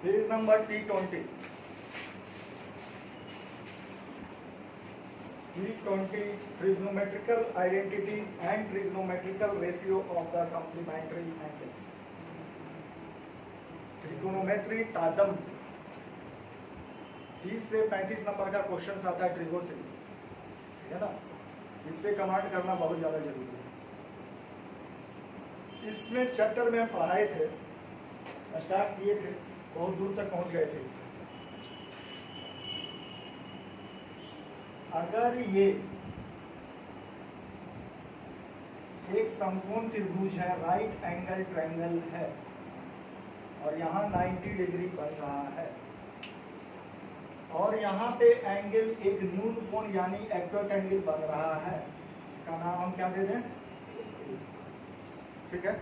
Page number T20. T20 trigonometrical identities and trigonometrical ratio of the complementary angles. Trigonometry तादम 30 से 35 number का question आता है trigo से, ठीक है ना। इस पे कमांड करना बहुत ज्यादा जरूरी है। इसमें चैप्टर में हम पढ़ाए थे, स्टार्ट किए थे, बहुत दूर तक पहुंच गए थे इसमें। अगर ये एक समकोण त्रिभुज है, राइट एंगल ट्रायंगल है और यहाँ 90 डिग्री बन रहा है और यहाँ पे एंगल एक न्यून कोण यानी एक्यूट एंगल बन रहा है, इसका नाम हम क्या दे दें, ठीक है।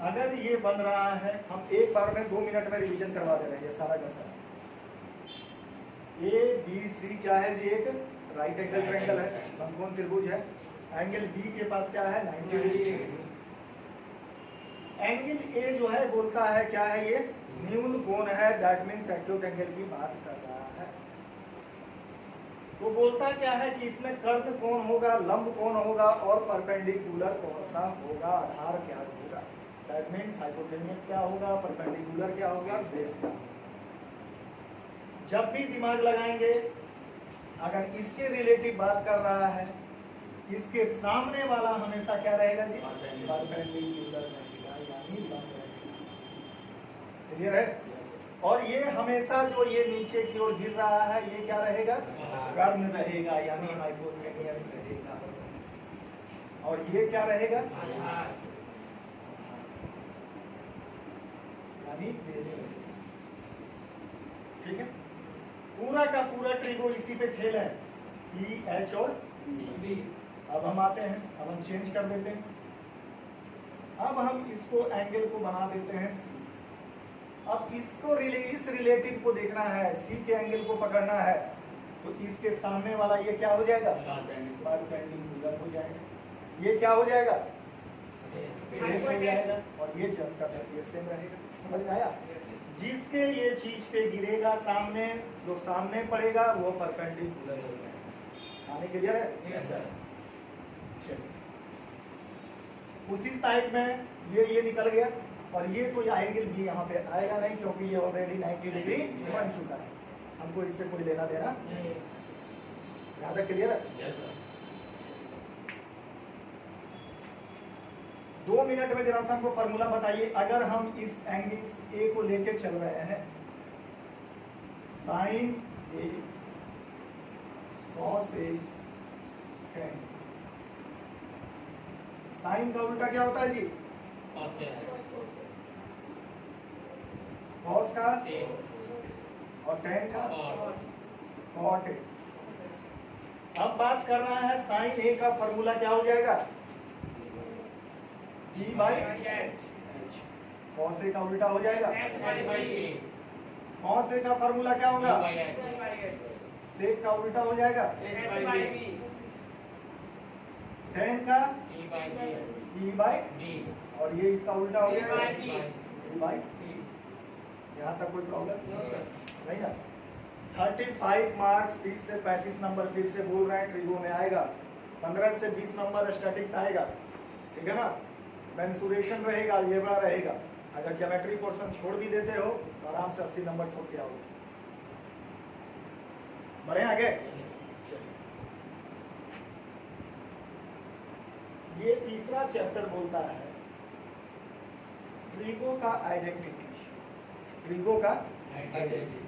अगर ये बन रहा है, हम एक बार में 2 मिनट में रिवीजन करवा दे रहे हैं ये सारा का सारा। ए बी सी क्या है जी, एक राइट एंगल ट्रायंगल है, समकोण त्रिभुज है। एंगल बी के पास क्या है, 90 डिग्री। एंगल ए जो है बोलता है क्या है, ये न्यून कोण है, दैट मींस एक्यूट एंगल की बात कर रहा है। तो बोलता क्या है कि इसमें कर्ण कोण होगा, लंब कोण होगा और परपेंडिकुलर कौन सा होगा, आधार क्या होगा, दैट मींस हाइपोटेन्यूस क्या होगा, परपेंडिकुलर क्या होगा, बेस क्या होगा। जब भी दिमाग लगाएंगे, अगर इसके रिलेटिव बात कर रहा है, इसके सामने वाला हमेशा क्या रहेगा जी, परपेंडिकुलर रहेगा यानी लंब रहेगा। क्लियर है। और ये हमेशा जो ये नीचे की ओर गिर रहा है, ये क्या रहेगा, कर्ण रहेगा यानी हाइपोटेन्यूस रहेगा। और ये क्या रहेगा, यानी बेस रहेगा। ठीक है। पूरा का पूरा ट्रिगो इसी पे खेल है, ई एच और बी। अब हम आते हैं, अब हम चेंज कर देते हैं। अब हम इसको एंगल को बना देते हैं सी। अब इसको इस रिलेटिव को देखना है, सी के एंगल को पकड़ना है, तो इसके सामने वाला ये क्या हो जाएगा, परपेंडिकुलर हो जाएगा। ये क्या हो जाएगा, बेस हो जाएगा। और ये जस्ट का तस ये सेम रहेगा। समझ में आया। जिसके ये चीज पे गिरेगा सामने, जो सामने पड़ेगा वो परपेंडिकुलर हो जाएगा। आने क्लियर है। Yes sir. उसी साइड में ये निकल गया और ये कोई एंगल भी यहाँ पे आएगा नहीं, क्योंकि ये ऑलरेडी 90 डिग्री बन चुका है। हमको इससे कोई लेना देना नहीं। यहाँ तक क्लियर है। Yes sir. 2 मिनट में जरा सा हमको फॉर्मूला बताइए। अगर हम इस एंगल ए को लेके चल रहे हैं, sine A cos A ten, sign का उल्टा क्या होता है जी, कॉस का, और टेन का कॉट ए। अब बात कर रहा है साइन ए का फॉर्मूला क्या हो जाएगा, E by H। Cos A का उल्टा हो जाएगा कॉस ए का फॉर्मूला क्या होगा, सेक का उल्टा हो जाएगा टेन का E by D, और ये इसका उल्टा हो जाएगा E by D। यहाँ तक कोई प्रॉब्लम नहीं ना। 35 मार्क्स 30 से 35 नंबर फिर से बोल रहे हैं ट्रिगो में आएगा। 15 से 20 नंबर स्टैटिक्स आएगा, ठीक है ना। मेंसुरेशन रहेगा, अलजेब्रा रहेगा। अगर ज्योमेट्री पोर्शन छोड़ भी देते हो तो आराम से 80 नंबर ठोक के आओगे। बढ़े आगे। ये तीसरा चैप्टर बोलता है ट्रिगो का आइडेंटिटी। ट्रिगो का आइडेंटिटी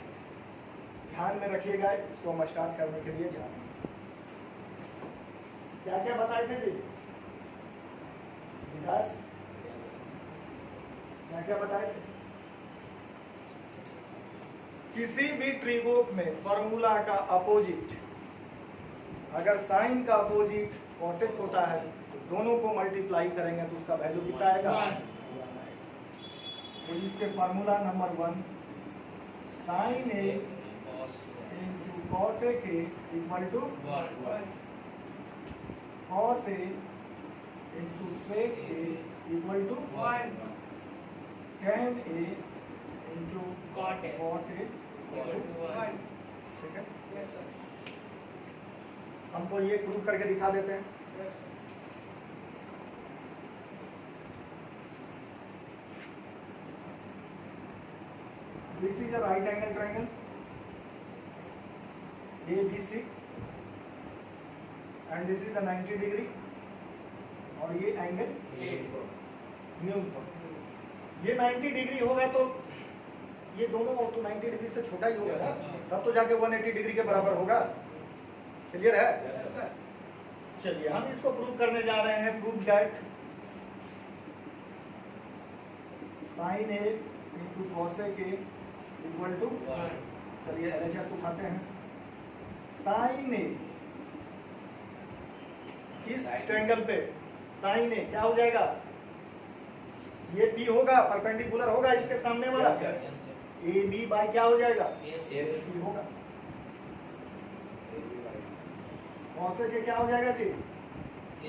ध्यान में रखिएगा, इसको हम स्टार्ट करने के लिए जा रहे हैं। क्या क्या बताए थे जी विकास, क्या क्या बताए थे। किसी भी ट्रिगो में फॉर्मूला का अपोजिट, अगर साइन का अपोजिट कोसेक होता है तो दोनों को मल्टीप्लाई करेंगे तो उसका वैल्यू कितना आएगा, 1। तो इससे formula number 1, sine A into cosec A equal to 1, cos A into sec A equal to 1। tan A into Cot A cot A equal to 1. ठीक है। Yes sir. हमको ये प्रूव करके दिखा देते हैं। Yes sir. This is a right angle triangle ABC and this is a 90 degree और ये एंगल न्यूनतम। ये 90 डिग्री होगा तो ये दोनों तो 90 डिग्री से छोटा ही होगा ना, तब तो जाके 180 डिग्री के बराबर होगा। क्लियर है? Yes sir. चलिए हम इसको प्रूव करने जा रहे हैं। Prove that sin A into cos A के इक्वल टू 1. चलिए LHS उठाते हैं। sin A इस ट्रायंगल पे sin A क्या हो जाएगा? ये P होगा, परपेंडिकुलर होगा इसके सामने वाला। AB बाई क्या हो जाएगा? AC होगा। cos A के क्या हो जाएगा जी?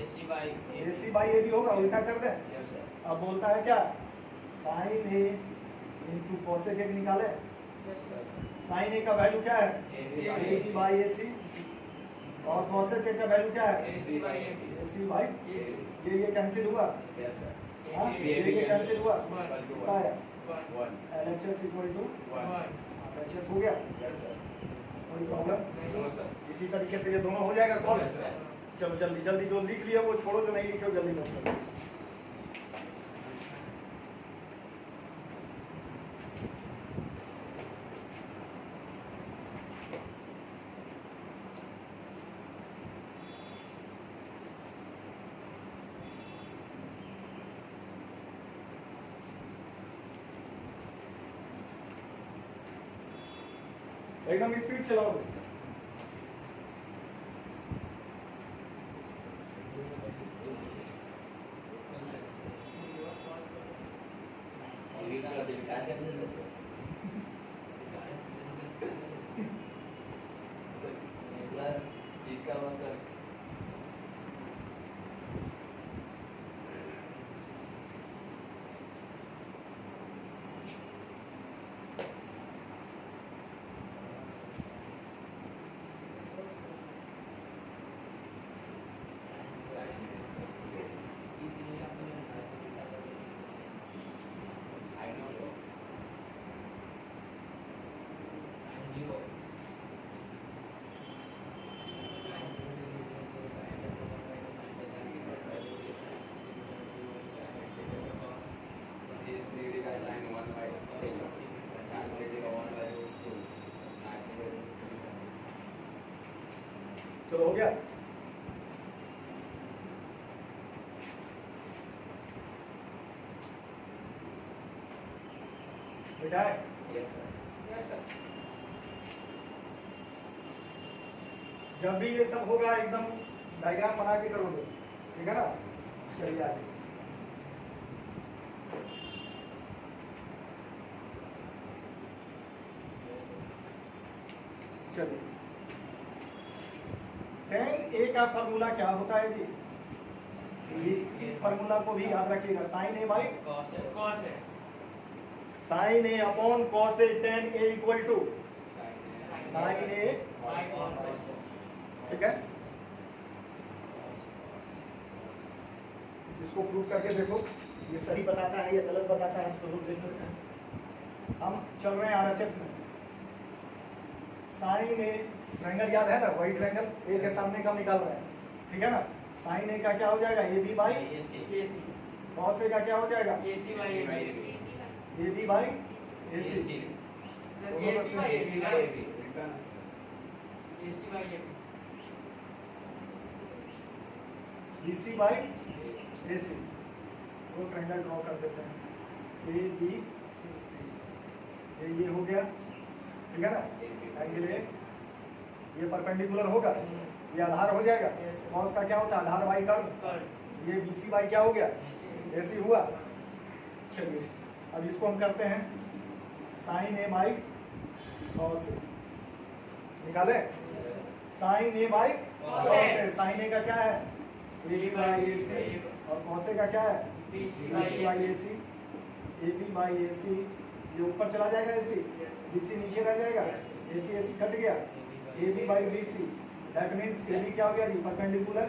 AC by AC by AB होगा, उल्टा कर दे। Yes sir. अब बोलता है क्या? sin A into cos A के निकाले। Yes sir. sin A का वैल्यू क्या है? AC बाई AC और cos A के का वैल्यू क्या है? AC by AB. AC by ये कैंसिल हुआ। Yes sir. हाँ, ये कैंसिल हुआ। 1. कितना आया? 1. LHS equal to 1. LHS हो गया। कोई प्रॉब्लम? No sir. इसी तरीके से ये दोनों हो जाएगा सॉल्व। Yes sir. चलो जल्दी जल्दी जो लिख लिया वो छोड़ो, जो नहीं लिखे वो जल्दी नोट करो। एकदम स्पीड चलाओ। चलो हो गया। बेटा है Yes sir. Yes sir. जब भी ये सब होगा एकदम डायग्राम बना के करोगे, ठीक है ना? चलिए आगे। चलिए tan A का फॉर्मूला क्या होता है जी? इस फॉर्मूला को भी याद रखिएगा। sin A by Cos A. Cos A. sin A upon cos A tan A equal to sin A, By cos A. ठीक है? इसको प्रूव करके देखो ये सही बताता है या गलत बताता है, तो लोग देख सकते हैं। हम चल रहे हैं RHS में। sin A ट्रायंगल याद है ना, वही ट्रायंगल A के सामने का निकाल रहे हैं, ठीक है ना? sin A का क्या हो जाएगा? AB by AC. AC. cos A का क्या हो जाएगा? AC by AB. AB by AC। Sir, AC by AB. AC by AB. BC by AC। दो ट्रायंगल ड्रॉ कर देते हैं, ABC। ये हो गया, ठीक है ना? एंगल A ये परपेंडिकुलर होगा, ये आधार हो जाएगा। Yes, sir. cos का क्या होता है? आधार बाई कर्व। Curve. ये BC बाई क्या हो गया? AC. AC हुआ। चलिए अब इसको हम करते हैं sin A by cos A। निकाले Yes sir. sin A by Cos cos A। A। sin A का क्या है? AB बाई AC और cos A का क्या है? BC BC by by AC. AC। A B by A C, ये ऊपर चला जाएगा ए सी, बी सी नीचे रह जाएगा, ए सी कट गया, A B by B C, that means A B क्या हो गया जी परपेंडिकुलर,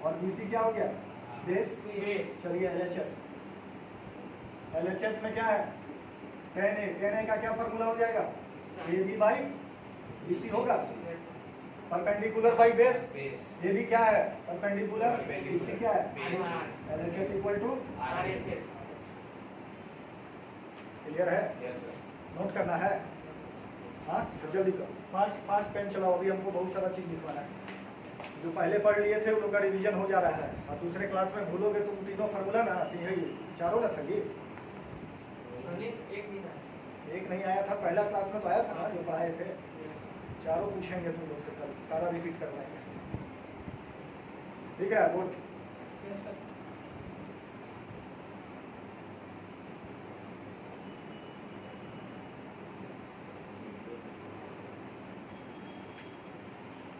और बी सी क्या हो गया बेस। चलिए एलएचएस में क्या है tan a का क्या फॉर्मूला हो जाएगा A B by B C होगा, perpendicular by base, A B क्या है परपेंडिकुलर, बी सी क्या है, एलएचएस इक्वल टू क्लियर है, नोट करना है। हाँ तो जल्दी करो, फास्ट पेन चलाओ, अभी हमको बहुत सारा चीज लिखवाना है, जो पहले पढ़ लिए थे उन लोग का रिवीजन हो जा रहा है, और दूसरे क्लास में भूलोगे तुम तीनों फार्मूला ना, चारों ना था ये, एक नहीं आया था, पहला क्लास में तो आया था ना जो पढ़ाए थे, चारों पूछेंगे तुम लोग से कल, सारा रिपीट करवाएंगे, ठीक है बोल।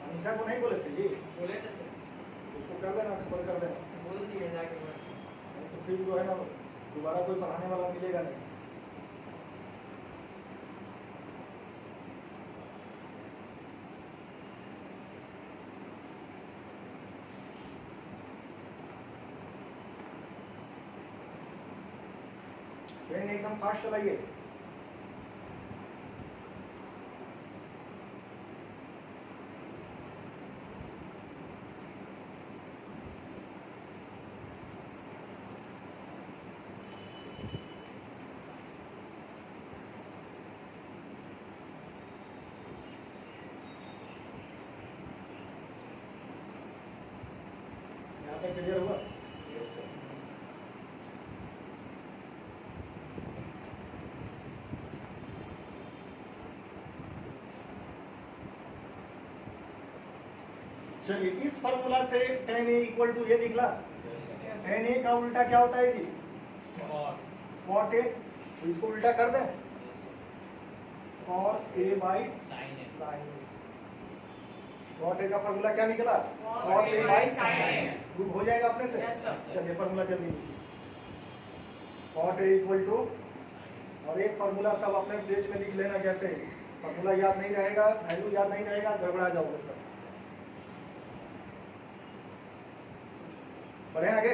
अनीशा को नहीं बोले थे जी, बोले थे सर, उसको कर देना, खबर कर देना, बोल दिए जाके नहीं तो फिर जो है ना दोबारा कोई पढ़ाने वाला मिलेगा नहीं। ट्रेन एकदम फास्ट चलाइए। यहाँ तक क्लियर हुआ? चलिए इस फॉर्मूला से tan a इक्वल टू ये निकला, tan a का उल्टा क्या होता है जी cot a, तो इसको उल्टा कर दें cos a by sin a, cot a का फॉर्मूला क्या निकला cos a by sin a, prove हो जाएगा अपने से। चलिए फॉर्मूला जल्दी cot a इक्वल टू, और एक फॉर्मूला सब अपने पेज में लिख लेना, जैसे फॉर्मूला याद नहीं रहेगा, वैल्यू याद नहीं रहेगा, गड़बड़ा जाओगे सब। बढ़े आगे।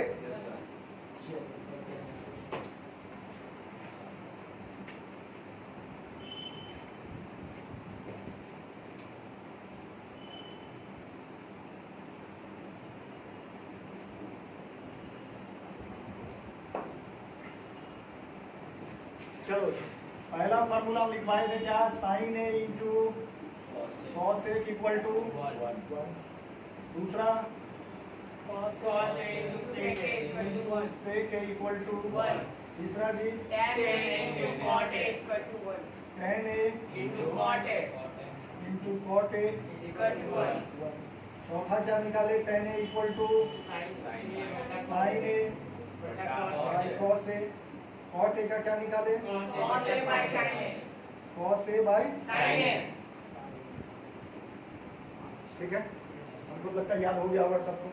चलो पहला फार्मूला हम लिखवाए थे क्या, sine A into cos A equal to 1, दूसरा cos a into sec a equal to 1, sec a equal to 1, तीसरा जी tan a into cot a equal to 1, tan a into cot a into cot a equal to 1, चौथा क्या निकाले, tan a equal to sin sin a a by cos a, cot a का क्या निकाले cos a by sin a, cos a by sin a, ठीक है, हमको लगता है याद हो गया होगा सबको।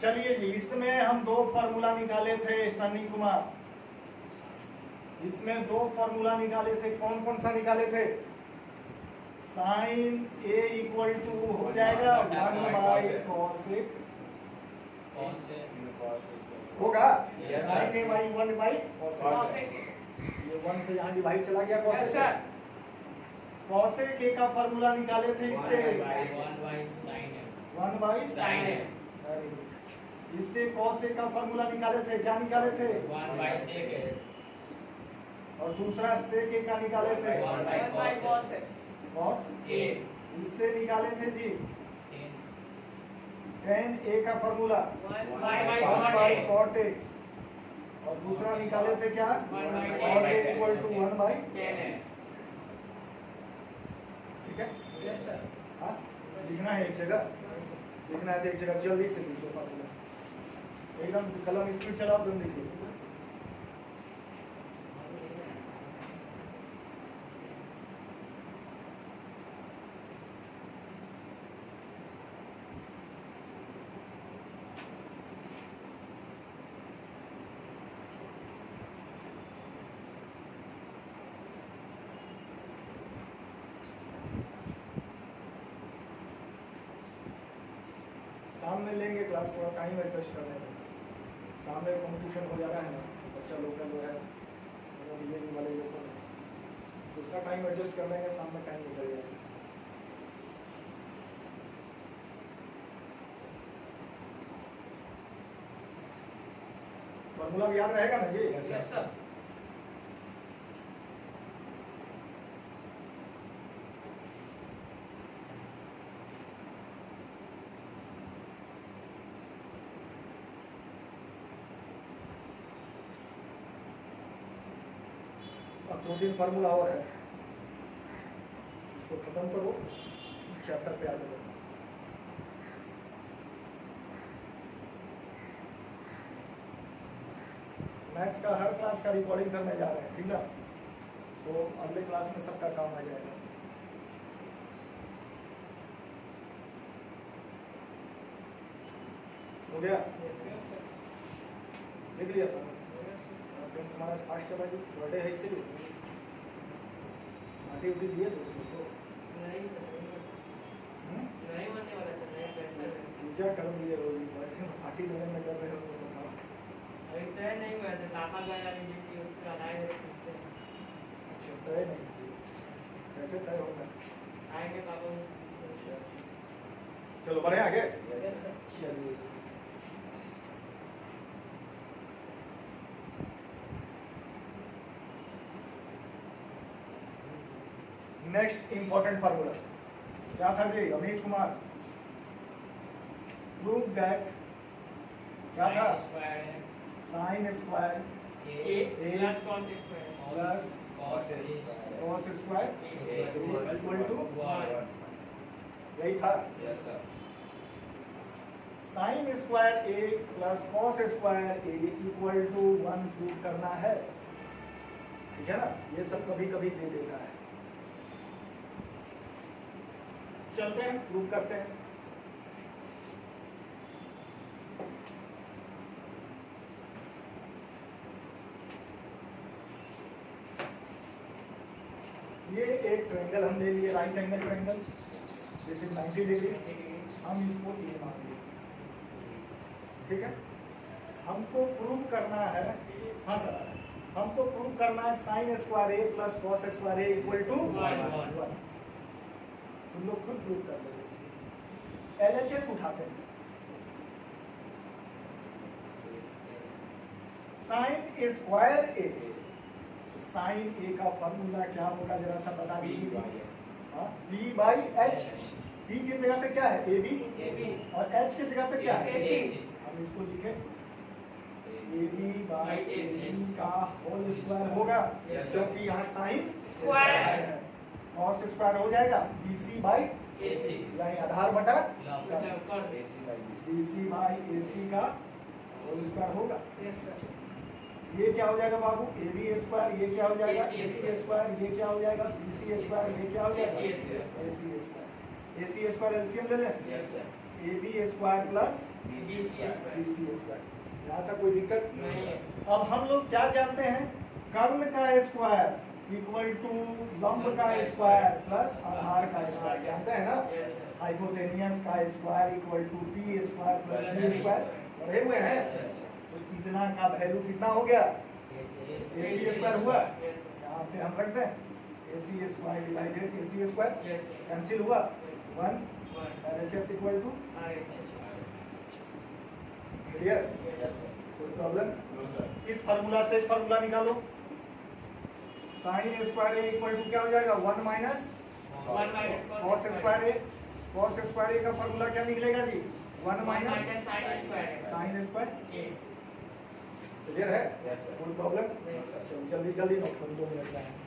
चलिए जी इसमें हम दो फार्मूला निकाले थे सन्नी कुमार, इसमें दो फार्मूला निकाले थे, कौन कौन सा निकाले थे, साइन ए इक्वल टू हो जाएगा 1 बाई cos a होगा, sine A by 1 by cos a, ये 1 से यहाँ डिवाइड चला गया cos a, cos a का फार्मूला निकाले थे इससे 1 बाई sin a, इससे cos a का फार्मूला निकाले थे, क्या निकाले थे 1 by sec a, और दूसरा sec a का निकाले थे 1 by cos a, cos a, इससे निकाले थे जी tan a का formula 1 1 by by cot a, cot a, और दूसरा निकाले थे क्या 1 by cot a equal to 1 by, tan a, ठीक है। yes sir, हाँ लिखना है एक जगह, लिखना है तो एक जगह, जल्दी से लिखो फार्मूला, एकदम कलम स्पीड चलाओ, तुम लिखिए। शाम में लेंगे क्लास, थोड़ा टाइम एडजस्ट कर लेंगे। शाम में कॉम्पिटिशन हो जा रहा है ना, बच्चा लोग का जो है ये वाले लोग को, तो उसका टाइम एडजस्ट कर लेंगे, शाम में टाइम निकल जाएगा। फॉर्मूला भी याद रहेगा ना जी? Yes sir. अब 2-3 फार्मूला और है, इसको खत्म करो, चैप्टर पे आ जाओ। मैथ्स का हर क्लास का रिकॉर्डिंग करने जा रहे हैं, ठीक है? तो अगले क्लास में सबका काम आ जाएगा। हो गया? लिख लिया सर? तुम्हारा फास्ट चला जी, बर्थडे है इसीलिए पार्टी उठी दिए तो उसको तो नहीं सर, नहीं होने वाला सर, नहीं पैसा है। पूजा कर दिए रोज, बर्थडे में पार्टी देने में कर रहे हो तो बताओ। अभी तय नहीं हुआ सर, पापा गया नहीं कि उसका आए हैं। अच्छा तय नहीं किए, कैसे तय होगा? आएंगे पापा मुझसे। चलो बढ़े आगे। Yes sir. चलिए नेक्स्ट इंपॉर्टेंट फार्मूला क्या था जी अमित कुमार? प्रूव दैट क्या था? Sine square A plus cos square plus cos square equal to 1। यही था। Yes sir. Sine square A plus cos square A equal to 1 prove करना है, ठीक है ना? ये सब कभी कभी दे देता है। चलते हैं प्रूव करते हैं। ये एक ट्रायंगल हम ले लिए, right angle triangle, this is 90 degree. हम इसको ये मान लेंगे, ठीक है? हमको प्रूव करना है, हाँ सर, हमको प्रूव करना है sine square A plus cos square A equal to 1। तुम लोग खुद प्रूव कर लो। LHS उठाते हैं, sine square A, sine A का फॉर्मूला क्या होगा जरा सा बता दीजिए। P by H. P की जगह पे क्या है? AB और H की जगह पे क्या है? AC। हम इसको लिखे AB बाई AC का होल स्क्वायर होगा, क्योंकि यहाँ साइन स्क्वायर है। कॉस स्क्वायर हो जाएगा BC बाई AC यानी आधार बटा मतलब कर दे। BC बाई AC का होल स्क्वायर होगा। Yes sir. ये क्या हो जाएगा बाबू? AB स्क्वायर, ये क्या हो जाएगा? AC AC स्क्वायर, ये क्या हो जाएगा? BC स्क्वायर, ये क्या हो जाएगा? AC square. AC square. AC square LCM ले लें, yes sir. AB square plus BC square. BC square. यहाँ तक कोई दिक्कत नहीं है। अब हम लोग क्या जानते हैं? कर्ण का स्क्वायर इक्वल टू लंब का स्क्वायर प्लस आधार का स्क्वायर, जानते हैं ना? Yes sir. हाइपोटेनियस का square equal to P square plus B square, पढ़े हुए हैं? तो इतना का वैल्यू कितना हो गया? AC स्क्वायर हुआ। Yes sir. यहाँ पे हम रखते हैं AC square divided AC square, yes cancel हुआ, yes 1 LHS equal to clear? कोई प्रॉब्लम? No sir. इस फार्मूला से फार्मूला निकालो, sine square A equal to क्या हो जाएगा? 1 minus cos square A. Cos square A का फार्मूला क्या निकलेगा जी? 1 माइनस साइन स्क्वायर। क्लियर है? Yes sir. कोई प्रॉब्लम? नहीं। चलो जल्दी जल्दी नोट करो, 2 मिनट का है।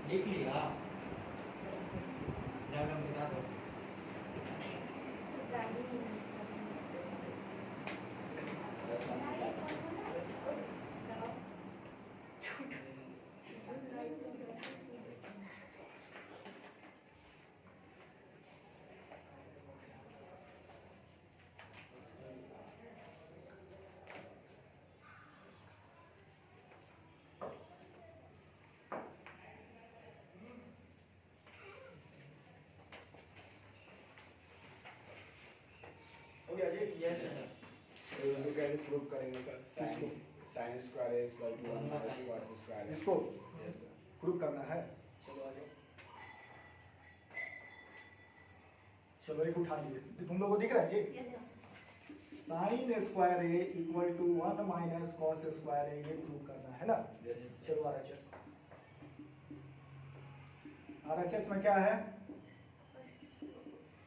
लिख लिया जाकर मिला दो हो गया जी? यस सर तो इसको कैसे प्रूव करेंगे सर? किसको? Sine square is equal to 1 minus cos square. इसको यस सर। प्रूव करना है। चलो आ जाओ। चलो एक उठा लिए, तुम लोगों को दिख रहा है जी? Sine square A equal to 1 minus cos square A, ये प्रूव करना है ना? यस चलो आरएचएस। आरएचएस में क्या है?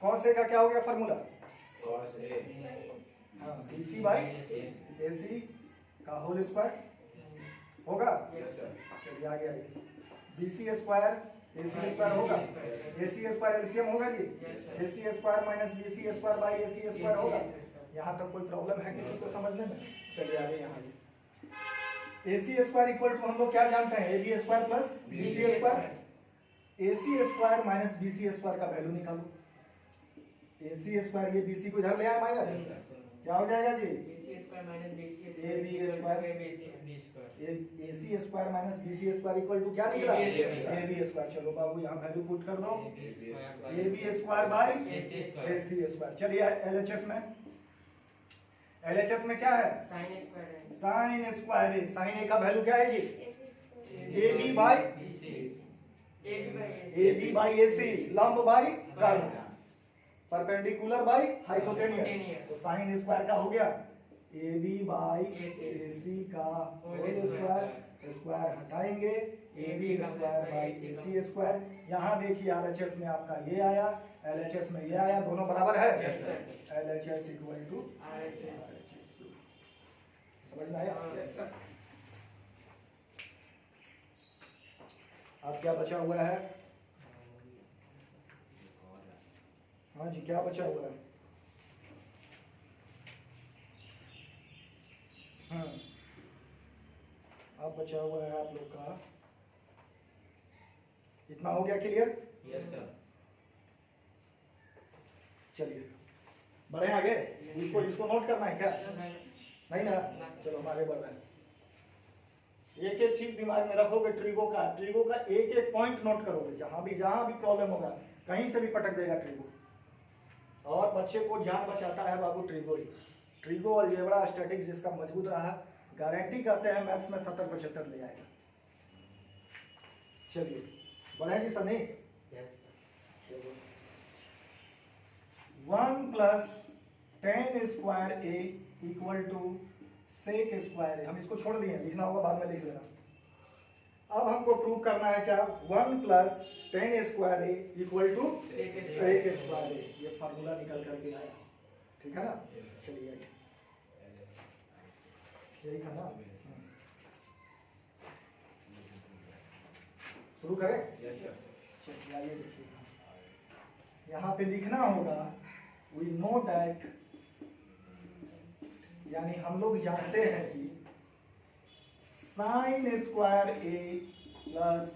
कॉस ए का क्या हो गया फॉर्मूला? कॉस ए हाँ, बीसी बाई एसी का होल स्क्वायर होगा। Yes sir. चलिए आगे आइए। बीसी स्क्वायर एसी स्क्वायर होगा। एसी स्क्वायर एलसीएम होगा जी? AC square minus BC square by AC square होगा। यहाँ तक कोई प्रॉब्लम है किसी को समझने में? चलिए आगे यहाँ जी। एसी स्क्वायर इक्वल टू हम लोग क्या जानते हैं? A B square plus BC square. AC square minus BC square का वैल्यू निकालो। एसी स्क्वायर ये बीसी को इधर ले आए माइनस, क्या हो जाएगा जी? AC square minus BC A B square square AC square minus BC square equal to क्या निकला? A B square. चलो बाबू यहाँ वैल्यू पुट कर दो। A B square by AC square. चलिए एलएचएस में, एलएचएस में क्या है? साइन स्क्वायर है। Sine square A, sine A का वैल्यू क्या है जी? ए बी बाई AC, लंब बाई कर्व, परपेंडिकुलर बाई हाइपोटेनियस। तो साइन स्क्वायर का हो गया ए बी बाई AC का होल स्क्वायर स्क्वायर हटाएंगे A B square by A C square. यहाँ देखिए RHS में आपका ये आया, LHS में ये आया, दोनों बराबर है। Yes, sir. LHS equal to समझ में आया? Yes, sir. अब क्या बचा हुआ है? हाँ जी, क्या बचा हुआ है? अब बचा हुआ है आप लोग का, इतना हो गया क्लियर? Yes, sir. चलिए बढ़े आगे। इसको इसको नोट करना है क्या? नहीं ना, चलो हम आगे बढ़ रहे हैं। एक एक चीज दिमाग में रखोगे, ट्रिगो का एक एक पॉइंट नोट करोगे, जहां भी प्रॉब्लम होगा कहीं से भी पटक देगा ट्रिगो। और बच्चे को जान बचाता है बाबू ट्रिगो ही। ट्रिगो अलजेब्रा स्टैटिक्स जिसका मजबूत रहा, गारंटी करते हैं मैथ्स में 70-75 ले आएगा। चलिए बढ़े जी Sunny. Yes, sir. 1 plus tan square A equal to sec square A. हम इसको छोड़ दिए, लिखना होगा बाद में लिख लेना। अब हमको प्रूव करना है क्या? 1 plus tan square A equal to Sec sec square A. ये फार्मूला निकल करके आया, ठीक है ना? चलिए आइए, यही था ना? शुरू करें? Yes, sir. चलिए आइए देखिए, यहाँ पे लिखना होगा वी नो दैट, यानी हम लोग जानते हैं कि sine square A plus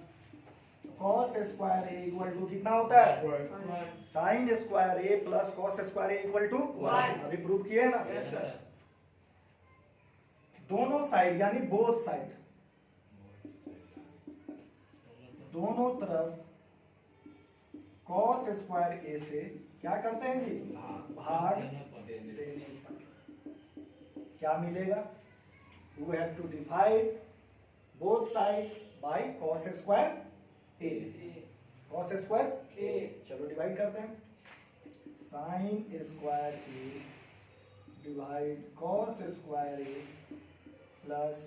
cos square A equal to कितना होता है? One. Sine square A plus cos square A equal to One. अभी प्रूव किए ना? Yes, sir. दोनों साइड यानी बोथ साइड, दोनों तरफ कॉस स्क्वायर ए से क्या करते हैं जी? भाग देने पर क्या मिलेगा? We have to divide both side by cos square A. Cos square A. चलो डिवाइड करते हैं। Sine square A divide cos square A plus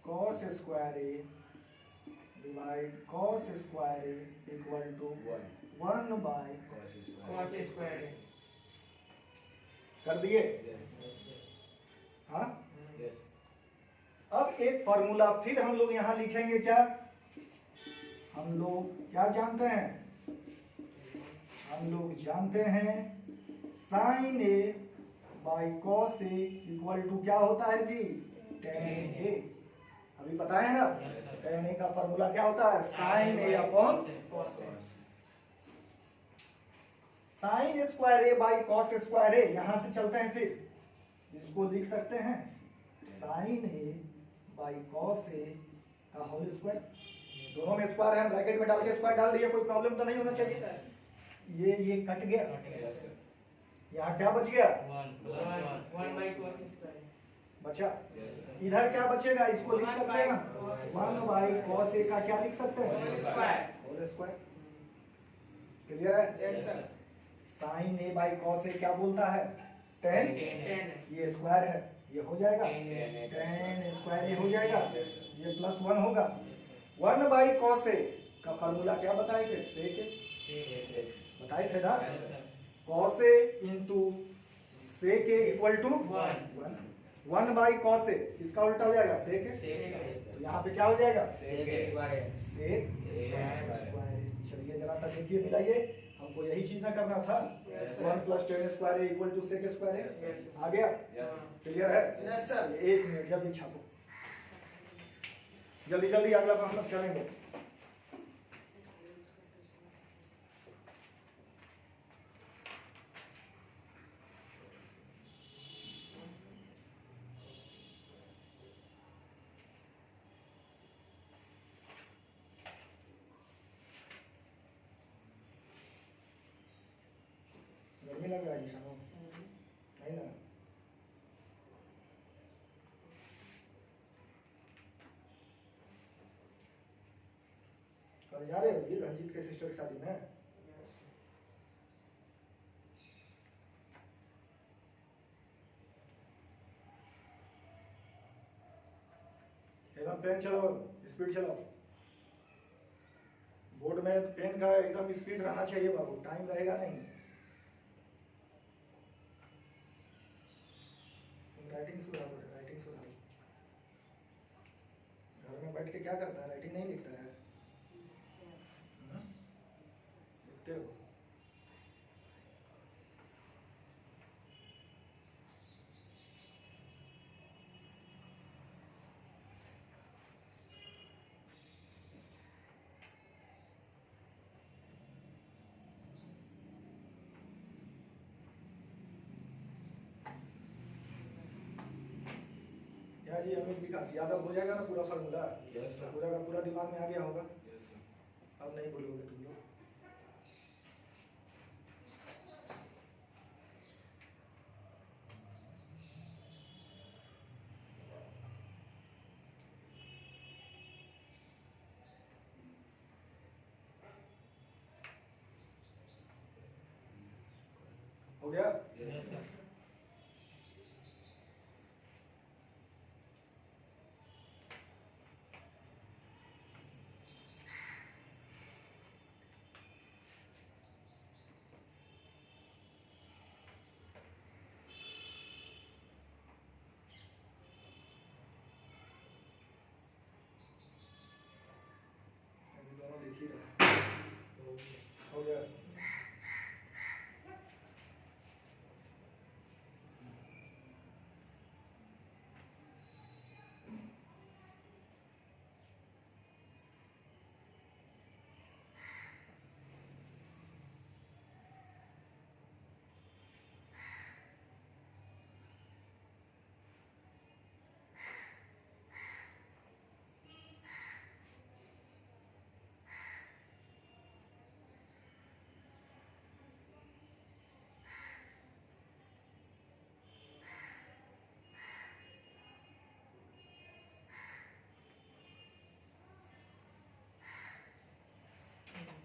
cos square A divide cos square A equal to 1 by Cos square. कर दिए। हाँ, अब एक formula फिर हम लोग यहाँ लिखेंगे। क्या हम लोग क्या जानते हैं? हम लोग जानते हैं sine A by cos A equal to क्या होता है जी? टेन ए। अभी पता है ना? टेन ए का फॉर्मूला क्या होता है? Sine A upon sine square A by cos square A. यहां से चलते हैं, फिर इसको लिख सकते हैं sine A by cos A का होल स्क्वायर। दोनों में स्क्वायर है, ब्रैकेट में डाल के स्क्वायर डाल दिया, कोई प्रॉब्लम तो नहीं होना चाहिए। ये कट गया, यहाँ क्या बच गया? One by cos square. बचा। इधर क्या बचेगा? इसको लिख सकते हैं हम 1 बाई कॉस ए का क्या लिख सकते हैं? Whole square. Whole square. Clear है? Yes, sir. Sine A by cos A क्या बोलता है? 10। 10. ये स्क्वायर है, ये हो जाएगा 10. 10 स्क्वायर, ये हो जाएगा, ये प्लस 1 होगा। 1 बाई कॉस ए का फॉर्मूला क्या बताए थे? सेक ए बताए थे ना? Cos A into sec A equal to 1। 1 by cos A, इसका उल्टा हो जाएगा सेक ए। तो यहाँ पे क्या हो जाएगा? Sec square. चलिए जरा सा देखिए, मिलाइए। हमको यही चीज ना करना था। 1 plus tan square equal to sec square. आ गया? क्लियर है? Yes, sir. एक मिनट, जल्दी छापो, जल्दी जल्दी, अगला हम लोग चलेंगे। गर्मी लग रहा है शाम नहीं ना? कल जा रहे हो जी रंजीत के सिस्टर की शादी में? एकदम पेन चलाओ, स्पीड चलाओ। बोर्ड में पेन का एकदम स्पीड रहना चाहिए बाबू, टाइम रहेगा नहीं। तुम राइटिंग सुधारो, राइटिंग सुधारो। घर में बैठ के क्या करता है, राइटिंग नहीं लिखता है। लिखते हो। क्या जी अमित विकास यादव हो जाएगा ना पूरा फार्मूला? Yes, sir. पूरा का पूरा दिमाग में आ गया होगा। Yes, sir. अब नहीं भूलोगे तुम लोग। हो गया? Yes, sir. अभी दोनों लिख ही रहे हैं। हो गया?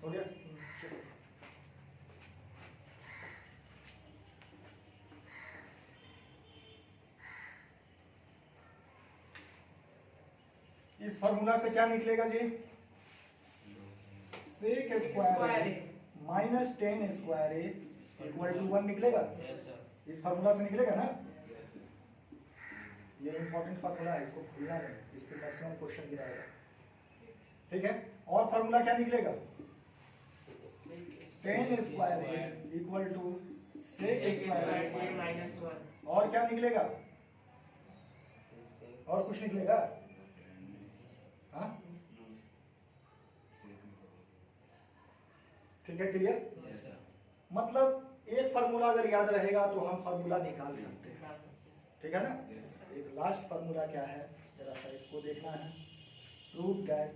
हो गया? चलो। इस फॉर्मूला से क्या निकलेगा जी? Sec square A minus 10 square A equal to 1 निकलेगा। इस फॉर्मूला से निकलेगा ना? ये इंपॉर्टेंट फॉर्मूला है, इसको भूलना नहीं, इस पे मैक्सिमम क्वेश्चन गिराएगा। ठीक है? और फॉर्मूला क्या निकलेगा? 10 square A equal to sec square A minus 1। और क्या निकलेगा? और कुछ निकलेगा? हाँ? ठीक है, क्लियर? Yes, sir. मतलब एक फार्मूला अगर याद रहेगा तो हम फार्मूला निकाल सकते हैं। ठीक है ना? Yes, sir. एक लास्ट फार्मूला क्या है, जरा सा इसको देखना है। प्रूव दैट,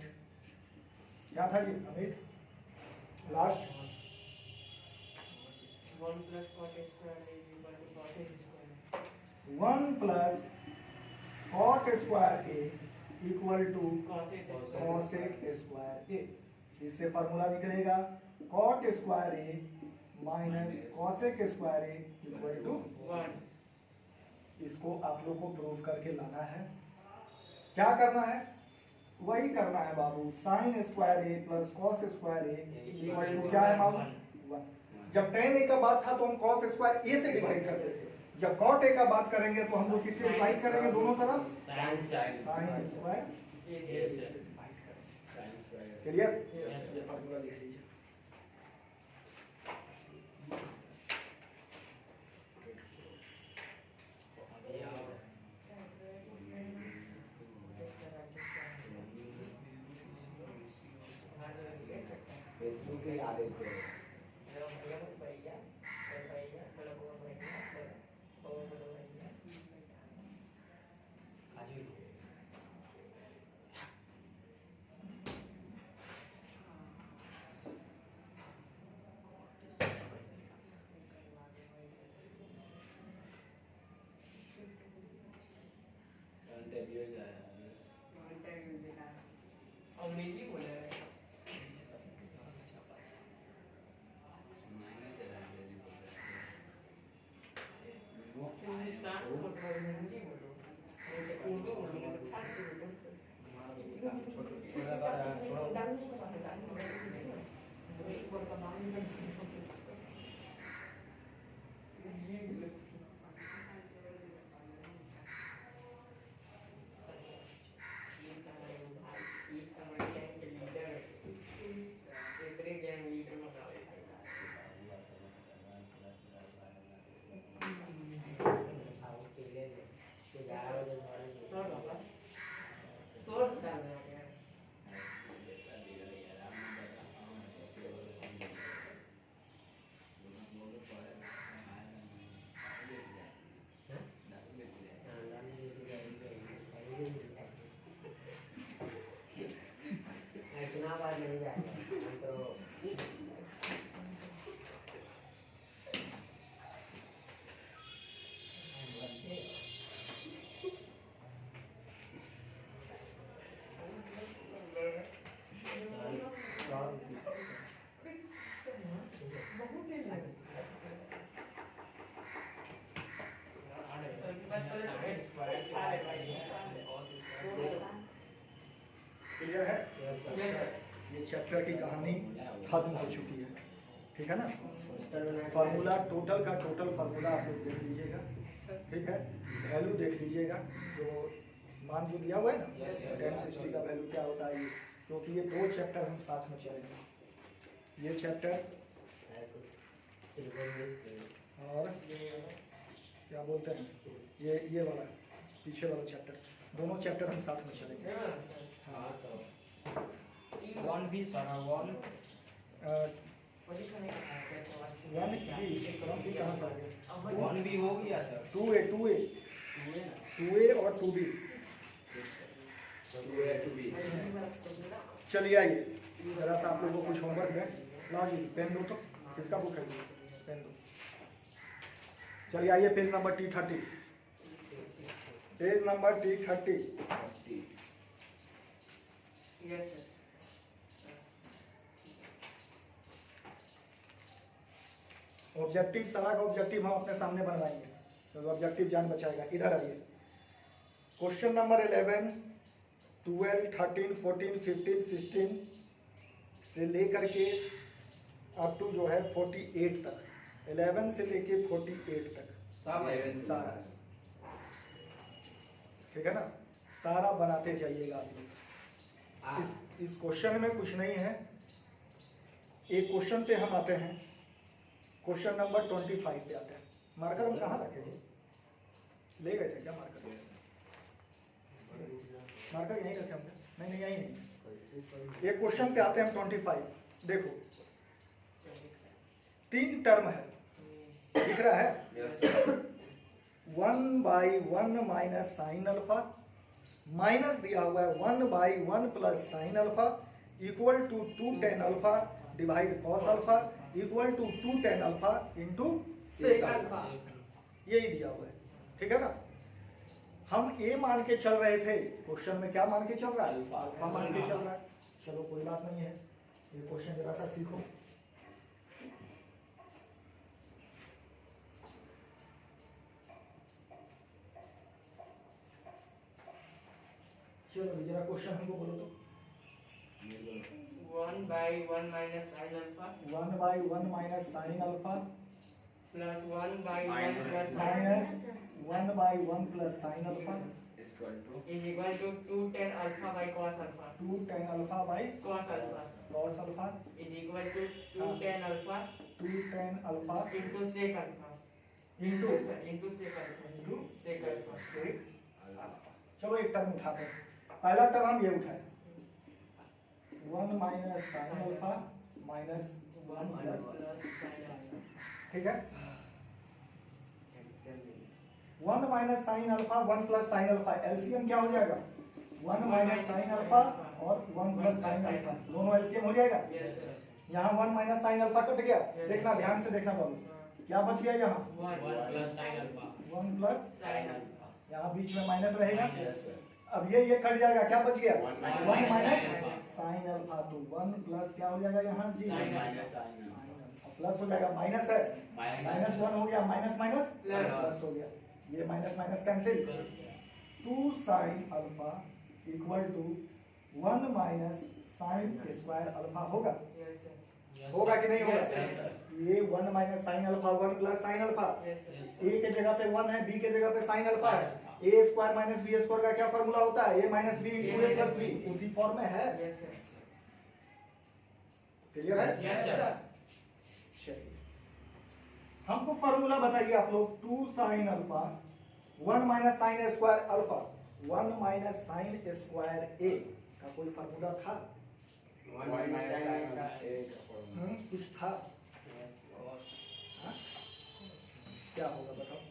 क्या था जी Amit? Last 1 plus cos a square is equal to cos a square 1 plus cot square A equal to cos a square cosec square A. इससे फार्मूला निकलेगा cot square A minus cosec square A equal to 1। इसको आप लोग को prove करके लाना है। क्या करना है? वही करना है बाबू, sine square A plus cos square A equal to क्या है मालूम? 1। जब tan a का बात था तो हम cos स्क्वायर a से डिवाइड करते थे, जब cot a का बात करेंगे तो हम लोग किससे डिवाइड करेंगे? दोनों तरफ Sin square. Sine square Yes, से sir. डिवाइड करेंगे। Sin square. Clear? Yes, sir. Formula लिख लीजिए। Facebook के आदेश पे अंग्रेजी बोला है। हिंदुस्तान बोलो, हिंदी बोलो, नहीं तो उर्दू बोलो, नहीं तो फारसी बोलो। चुनाव आज नहीं जाएगा हम तो क्लियर है? ये चैप्टर की कहानी खत्म हो चुकी है, ठीक है ना। फार्मूला टोटल का टोटल फार्मूला आप लोग देख लीजिएगा, ठीक है। वैल्यू देख लीजिएगा, जो मान जो दिया हुआ है ना tan 60 का वैल्यू क्या होता है, ये क्योंकि ये दो चैप्टर हम साथ में चलेंगे, ये चैप्टर और क्या बोलते हैं ये वाला पीछे वाला चैप्टर, दोनों चैप्टर हम साथ में चलेंगे। हाँ, 1B सारा 1 1B कहाँ से आ गया? 1B हो गया सर 2A और 2B। चलिए आइए जरा सा आप लोगों को कुछ होमवर्क दें। लाओ जी पेन दो, तो किसका बुक है ये? पेन दो। चलिए आइए page number T30, page number T30। Yes sir. Objective सारा का ऑब्जेक्टिव हम अपने सामने बनवाएंगे, तो ऑब्जेक्टिव जान बचाएगा। इधर आइए, क्वेश्चन नंबर 11, 12, 13, 14, 15, 16 से लेकर के अप टू जो है 48 तक, 11 से लेके 48 तक सारा, ठीक है ना। सारा बनाते जाइएगा आप लोग। इस क्वेश्चन में कुछ नहीं है। एक क्वेश्चन पे हम आते हैं, क्वेश्चन नंबर 25 पे आते हैं। मार्कर हम कहाँ रखे थे? ले गए थे क्या मार्कर? मार्कर यहीं रखे हमने? नहीं यहीं नहीं। एक क्वेश्चन पे आते हैं हम 25। देखो 3 टर्म है, दिख रहा है? 1/1 माइनस साइन अल्फा, माइनस दिया हुआ है 1/1 plus sine alpha equal to 2 tan alpha divide cos alpha equal to 2 tan alpha into sec alpha, यही दिया हुआ है, ठीक है ना। हम ए मान के चल रहे थे, क्वेश्चन में क्या मान के चल रहा है? अल्फा मान के चल रहा है। चलो कोई बात नहीं है, ये क्वेश्चन जरा सा सीखो। चलो जरा क्वेश्चन हमको बोलो तो। 1/1 minus sine alpha 1/1 minus sine alpha plus 1/1 plus minus 1/1 plus sine alpha is equal to 2 tan alpha by cos alpha. 2 tan alpha by Cos alpha cos alpha is equal to 2 tan alpha 2 tan alpha into sec alpha into into sec alpha into sec alpha. Sec alpha. चलो एक term उठाते हैं। पहला term हम ये उठाए 1 minus sine alpha minus 1 plus, ठीक है। 1 minus sign alpha 1 plus sine alpha, LCM क्या हो जाएगा? 1 माइनस साइन अल्फा और 1 प्लस साइन अल्फा, दोनों एलसीएम हो जाएगा। Yes sir. यहाँ 1 माइनस साइन अल्फा कट गया, देखना ध्यान से देखना बाबू, क्या बच गया यहाँ? 1 plus sine alpha 1 plus, sin alpha. यहाँ बीच में माइनस रहेगा। Yes, sir. अब ये कट जाएगा, क्या बच गया? 1 1 minus sin alpha. Sine alpha, तो 1 प्लस क्या हो जाएगा यहाँ जी? Sin sine alpha. Alpha plus हो जाएगा, माइनस है, माइनस 1 हो गया, माइनस माइनस प्लस हो गया, ये minus minus cancel. 2 sine alpha equal to 1 minus sine square alpha होगा। Yes sir. Yes, होगा sir. कि नहीं होगा? Yes, sir. ये 1 minus sign alpha 1 plus sine alpha, Yes, sir. Yes, ए sir. के जगह पे 1 है, बी के जगह पे साइन अल्फा है। Sin alpha. ए स्क्वायर माइनस बी स्क्वायर का क्या फॉर्मूला होता है? ए माइनस बी इंटू ए प्लस बी, उसी फॉर्म में है। Yes, sir. क्लियर है? Yes, sir. चलिए हमको फॉर्मूला बताइए आप लोग। 2 sine alpha 1 minus sine square alpha 1 minus sine square A का कोई फॉर्मूला था? कुछ था? Cos. हाँ? क्या होगा बताओ?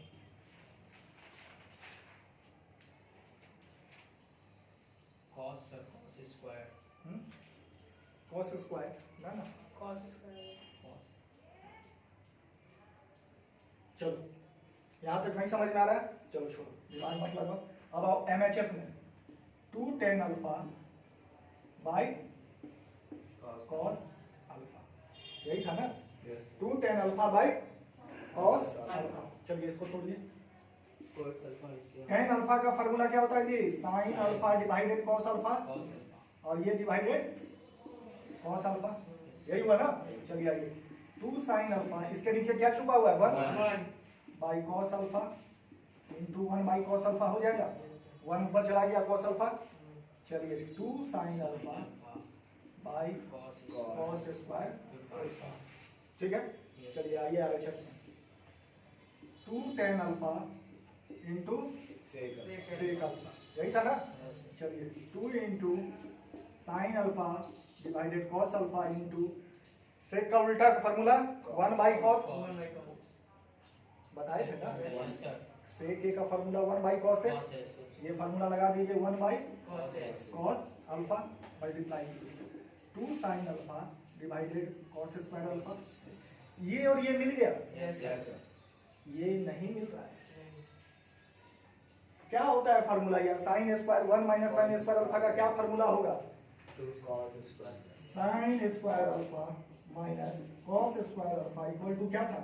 Cos, sir. Cos square. Cos square ना ना। Cos square. Cos. चलो यहाँ तक नहीं समझ में आ रहा है? चलो छोड़ो, दिमाग मत लगाओ। अब आओ MHS में 2 tan alpha by cos alpha, यही था ना? 2 tan alpha by cos alpha. चलिए इसको तोड़िए। tan अल्फा का फॉर्मूला क्या होता है जी? Sine alpha divided cos alpha, Cos alpha. और ये डिवाइडेड कॉस अल्फा, यही हुआ ना? चलिए आइए 2 साइन अल्फा, इसके नीचे क्या छुपा हुआ है? 1 1. By cos alpha into 1 by cos alpha हो जाएगा। 1 ऊपर चला गया कॉस अल्फा। चलिए 2 sine alpha by Cos cos square alpha, ठीक है? चलिए आइए RHS में 2 tan alpha into sec alpha, यही था ना? Yes, sir. चलिए 2 into sine alpha divided cos alpha into sec का उल्टा formula 1 by cos, 1 by cos. बताए थे ना? Yes, sir. सेक ए का फॉर्मूला 1 बाई कॉस है। Cos S. ये फार्मूला लगा दीजिए 1 by Cos S. Cos alpha multiply 2 sine alpha divided cos square alpha. ये और ये मिल गया, Yes, sir. ये नहीं मिल रहा है। क्या होता है फार्मूला यार? Sine square 1 minus sine square alpha का क्या फार्मूला होगा? Sine square alpha minus cos square alpha equal to क्या था?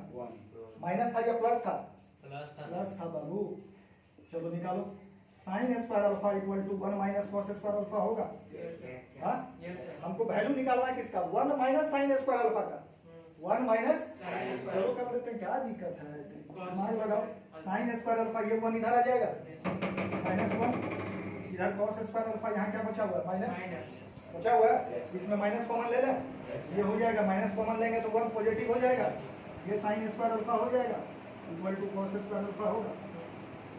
माइनस था या प्लस था? Plus था, sir. प्लस था बाबू। चलो निकालो। Sine square alpha equal to 1 minus cos square alpha होगा। Yes, sir. हाँ? Yes, sir. हमको वैल्यू निकालना है किसका? 1 माइनस साइन स्क्वायर अल्फा का। 1 माइनस, Sin square. चलो कर लेते हैं, क्या दिक्कत है? Cos दिमाग लगाओ। square. साइन स्क्वायर अल्फा ये 1 इधर आ जाएगा, Yes, sir. माइनस 1 इधर कॉस स्क्वायर अल्फा, यहाँ क्या बचा हुआ है? Minus Minus. बचा हुआ है। इसमें माइनस कॉमन ले लें, ये हो जाएगा। माइनस कॉमन लेंगे तो 1 पॉजिटिव हो जाएगा, ये साइन स्क्वायर अल्फा हो जाएगा equal to cos square alpha होगा।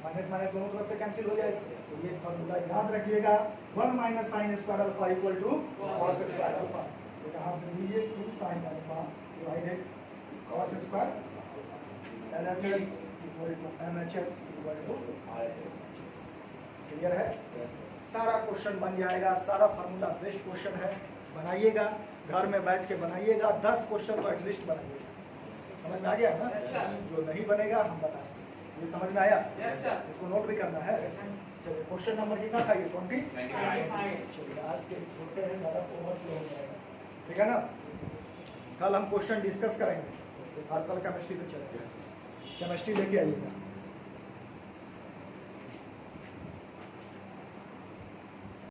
माइनस माइनस दोनों तरफ से कैंसिल हो जाएगा। तो ये फॉर्मूला याद रखिएगा, 1 minus sine square alpha equal to cos square alpha. तो यहाँ पे लीजिए 2 sine alpha divided cos square LHS equal to MHS equal to RHS। Clear है? सारा क्वेश्चन बन जाएगा, सारा फार्मूला बेस्ट क्वेश्चन है। बनाइएगा, घर में बैठ के बनाइएगा, 10 क्वेश्चन तो एटलीस्ट बनाइएगा। समझ में आ गया ना? Yes, sir. जो नहीं बनेगा हम बताएंगे। ये समझ में आया? Yes, sir. इसको नोट भी करना है। चलिए क्वेश्चन नंबर कितना था ये? 20। 25. चलिए आज के छोटे हैं, ज़्यादा ओवरफ्लो हो जाएगा, ठीक है ना? कल हम क्वेश्चन डिस्कस करेंगे और कल केमिस्ट्री पे चलेंगे। केमिस्ट्री लेके आइएगा।